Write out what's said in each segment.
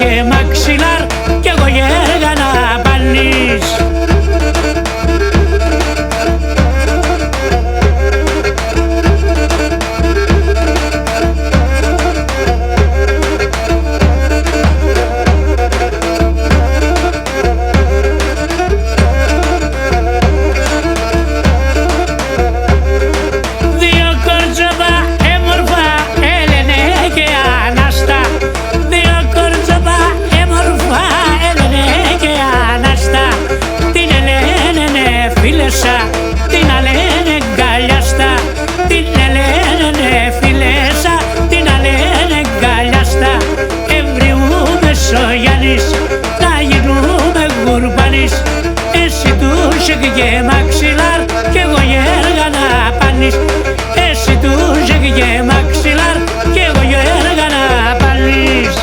και μαξιλάρ κι εγώ γέργα να πάνεις. Την αλένε γκαλιάστα, την ελένε φιλέσα, την αλένε γκαλιάστα. Εβριούμε Σογιάννης, να γίνουμε γουρμπάνης. Εσύ τους και μαξιλάρ κι εγώ γέργα να πάνεις. Εσύ τους και μαξιλάρ κι εγώ γέργα να πάνεις.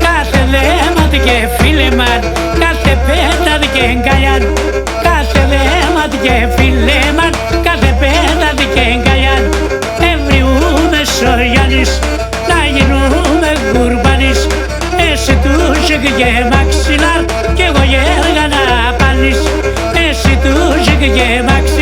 Κάθε δέματι και φίλεμαν, κάθε πέταδι και εγκαλιάν. Κάθε δέματι και φίλεμαν, κάθε πέταδι και εγκαλιάν. Εβριούμε Σογιάννης, να γίνουμε γουρμπάνης. Εσύ τους και μαξιλάρ κι εγώ γέργα να πάνεις. Εσύ τους και μαξιλάρ